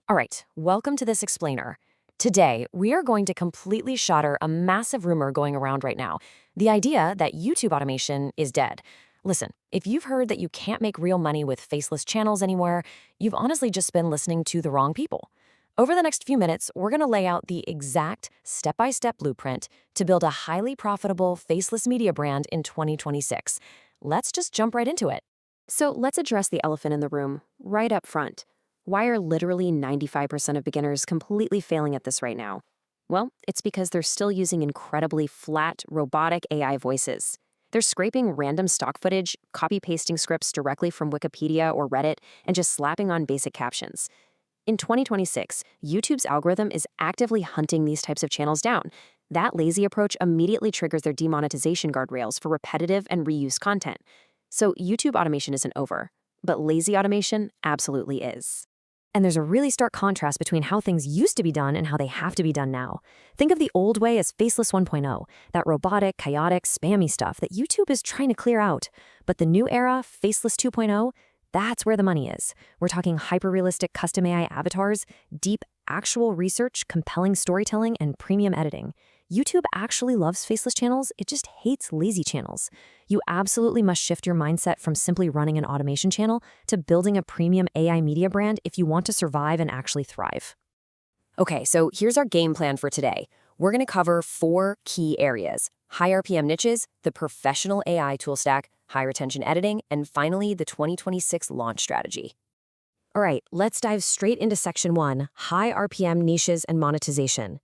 All right, welcome to this explainer. Today, we are going to completely shatter a massive rumor going around right now, the idea that YouTube automation is dead. Listen, if you've heard that you can't make real money with faceless channels anywhere, you've honestly just been listening to the wrong people. Over the next few minutes, we're going to lay out the exact step-by-step blueprint to build a highly profitable faceless media brand in 2026. Let's just jump right into it. So let's address the elephant in the room right up front. Why are literally 95% of beginners completely failing at this right now? Well, it's because they're still using incredibly flat, robotic AI voices. They're scraping random stock footage, copy-pasting scripts directly from Wikipedia or Reddit, and just slapping on basic captions. In 2026, YouTube's algorithm is actively hunting these types of channels down. That lazy approach immediately triggers their demonetization guardrails for repetitive and reused content. So YouTube automation isn't over, but lazy automation absolutely is. And there's a really stark contrast between how things used to be done and how they have to be done now. Think of the old way as Faceless 1.0, that robotic, chaotic, spammy stuff that YouTube is trying to clear out. But the new era, Faceless 2.0, that's where the money is. We're talking hyper-realistic custom AI avatars, deep actual research, compelling storytelling, and premium editing. YouTube actually loves faceless channels, it just hates lazy channels. You absolutely must shift your mindset from simply running an automation channel to building a premium AI media brand if you want to survive and actually thrive. Okay, so here's our game plan for today. We're going to cover 4 key areas: high RPM niches, the professional AI tool stack, high retention editing, and finally, the 2026 launch strategy. All right, let's dive straight into section 1, high RPM niches and monetization.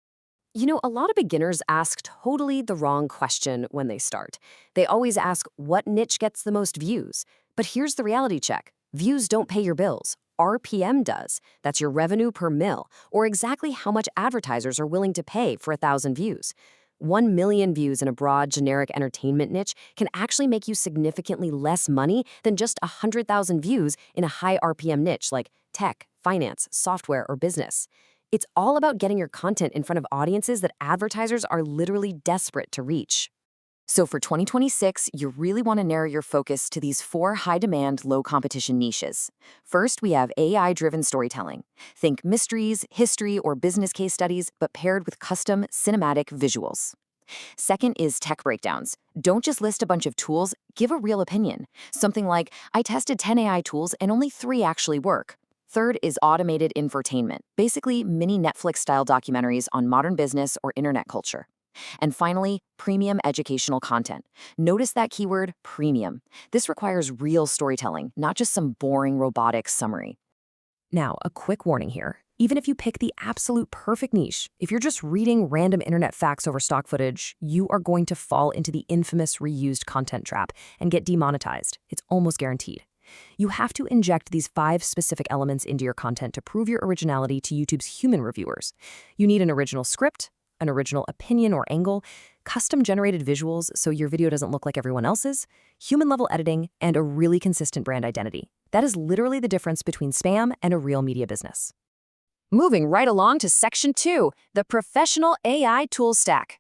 You know, a lot of beginners ask totally the wrong question when they start. They always ask, what niche gets the most views? But here's the reality check. Views don't pay your bills. RPM does. That's your revenue per mil, or exactly how much advertisers are willing to pay for 1,000 views. 1 million views in a broad, generic entertainment niche can actually make you significantly less money than just 100,000 views in a high RPM niche like tech, finance, software, or business. It's all about getting your content in front of audiences that advertisers are literally desperate to reach. So for 2026, you really want to narrow your focus to these 4 high-demand, low-competition niches. First, we have AI-driven storytelling. Think mysteries, history, or business case studies, but paired with custom cinematic visuals. Second is tech breakdowns. Don't just list a bunch of tools, give a real opinion. Something like, I tested 10 AI tools and only 3 actually work. Third is automated infotainment, basically mini Netflix-style documentaries on modern business or internet culture. And finally, premium educational content. Notice that keyword, premium. This requires real storytelling, not just some boring robotic summary. Now, a quick warning here. Even if you pick the absolute perfect niche, if you're just reading random internet facts over stock footage, you are going to fall into the infamous reused content trap and get demonetized. It's almost guaranteed. You have to inject these 5 specific elements into your content to prove your originality to YouTube's human reviewers. You need an original script, an original opinion or angle, custom-generated visuals so your video doesn't look like everyone else's, human-level editing, and a really consistent brand identity. That is literally the difference between spam and a real media business. Moving right along to section 2, the professional AI tool stack.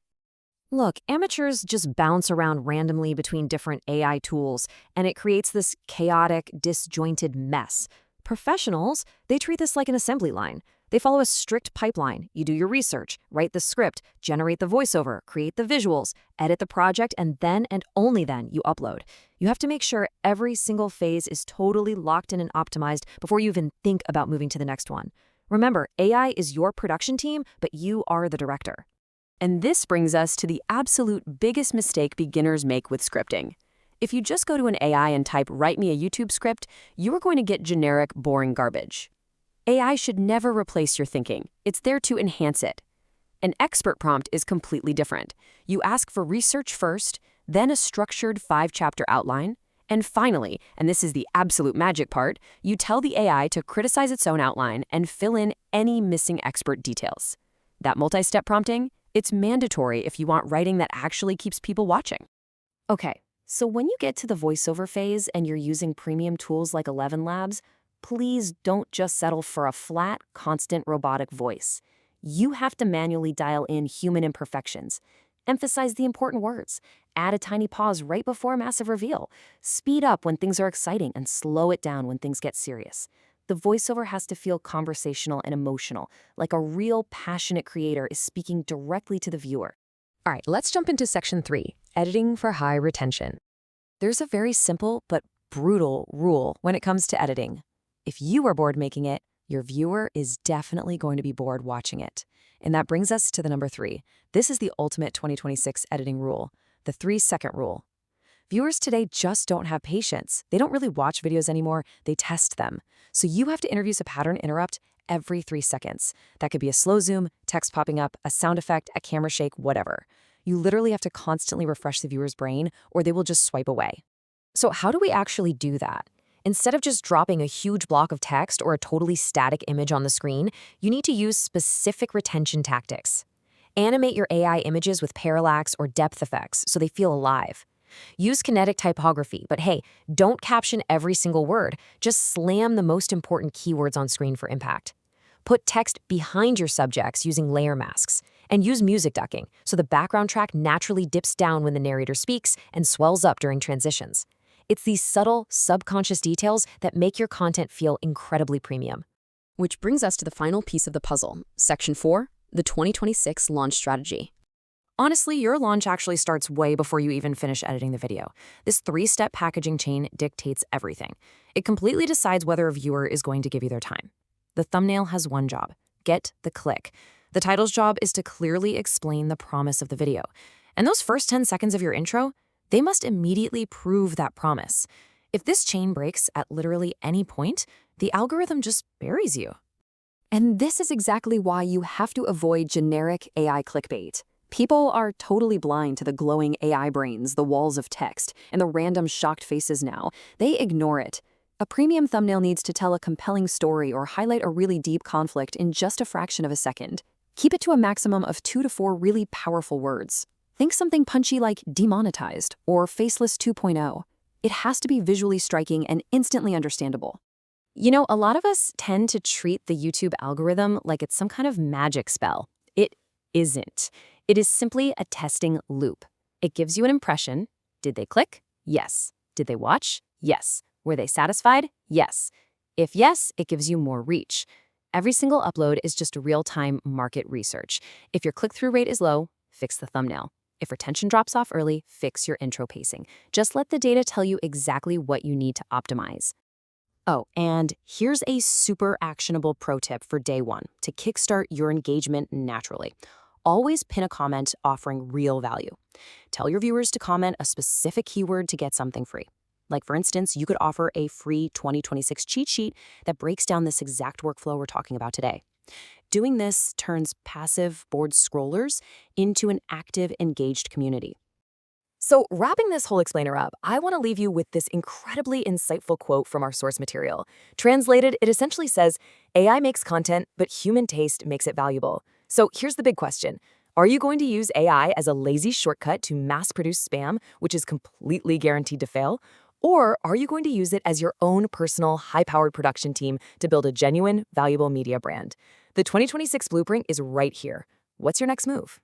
Look, amateurs just bounce around randomly between different AI tools, and it creates this chaotic, disjointed mess. Professionals, they treat this like an assembly line. They follow a strict pipeline. You do your research, write the script, generate the voiceover, create the visuals, edit the project, and then and only then you upload. You have to make sure every single phase is totally locked in and optimized before you even think about moving to the next one. Remember, AI is your production team, but you are the director. And this brings us to the absolute biggest mistake beginners make with scripting. If you just go to an AI and type, "Write me a YouTube script," you are going to get generic, boring garbage. AI should never replace your thinking. It's there to enhance it. An expert prompt is completely different. You ask for research first, then a structured 5-chapter outline, and finally, and this is the absolute magic part, you tell the AI to criticize its own outline and fill in any missing expert details. That multi-step prompting, it's mandatory if you want writing that actually keeps people watching. Okay, so when you get to the voiceover phase and you're using premium tools like 11 Labs, please don't just settle for a flat, constant robotic voice. You have to manually dial in human imperfections. Emphasize the important words. Add a tiny pause right before a massive reveal. Speed up when things are exciting and slow it down when things get serious. The voiceover has to feel conversational and emotional, like a real passionate creator is speaking directly to the viewer. All right, let's jump into section 3, editing for high retention. There's a very simple but brutal rule when it comes to editing. If you are bored making it, your viewer is definitely going to be bored watching it. And that brings us to the number 3. This is the ultimate 2026 editing rule, the 3-second rule. Viewers today just don't have patience. They don't really watch videos anymore, they test them. So you have to introduce a pattern interrupt every 3 seconds. That could be a slow zoom, text popping up, a sound effect, a camera shake, whatever. You literally have to constantly refresh the viewer's brain or they will just swipe away. So how do we actually do that? Instead of just dropping a huge block of text or a totally static image on the screen, you need to use specific retention tactics. Animate your AI images with parallax or depth effects so they feel alive. Use kinetic typography, but hey, don't caption every single word. Just slam the most important keywords on screen for impact. Put text behind your subjects using layer masks. And use music ducking, so the background track naturally dips down when the narrator speaks and swells up during transitions. It's these subtle, subconscious details that make your content feel incredibly premium. Which brings us to the final piece of the puzzle, Section 4, the 2026 launch strategy. Honestly, your launch actually starts way before you even finish editing the video. This 3-step packaging chain dictates everything. It completely decides whether a viewer is going to give you their time. The thumbnail has one job: get the click. The title's job is to clearly explain the promise of the video. And those first 10 seconds of your intro, they must immediately prove that promise. If this chain breaks at literally any point, the algorithm just buries you. And this is exactly why you have to avoid generic AI clickbait. People are totally blind to the glowing AI brains, the walls of text, and the random shocked faces now. They ignore it. A premium thumbnail needs to tell a compelling story or highlight a really deep conflict in just a fraction of a second. Keep it to a maximum of 2 to 4 really powerful words. Think something punchy like demonetized or Faceless 2.0. It has to be visually striking and instantly understandable. You know, a lot of us tend to treat the YouTube algorithm like it's some kind of magic spell. It isn't. It is simply a testing loop. It gives you an impression. Did they click? Yes. Did they watch? Yes. Were they satisfied? Yes. If yes, it gives you more reach. Every single upload is just real-time market research. If your click-through rate is low, fix the thumbnail. If retention drops off early, fix your intro pacing. Just let the data tell you exactly what you need to optimize. Oh, and here's a super actionable pro tip for day 1 to kickstart your engagement naturally. Always pin a comment offering real value. Tell your viewers to comment a specific keyword to get something free. Like, for instance, you could offer a free 2026 cheat sheet that breaks down this exact workflow we're talking about today. Doing this turns passive, bored scrollers into an active, engaged community. So, wrapping this whole explainer up, I want to leave you with this incredibly insightful quote from our source material. Translated, it essentially says, AI makes content, but human taste makes it valuable. So here's the big question. Are you going to use AI as a lazy shortcut to mass-produce spam, which is completely guaranteed to fail? Or are you going to use it as your own personal, high-powered production team to build a genuine, valuable media brand? The 2026 blueprint is right here. What's your next move?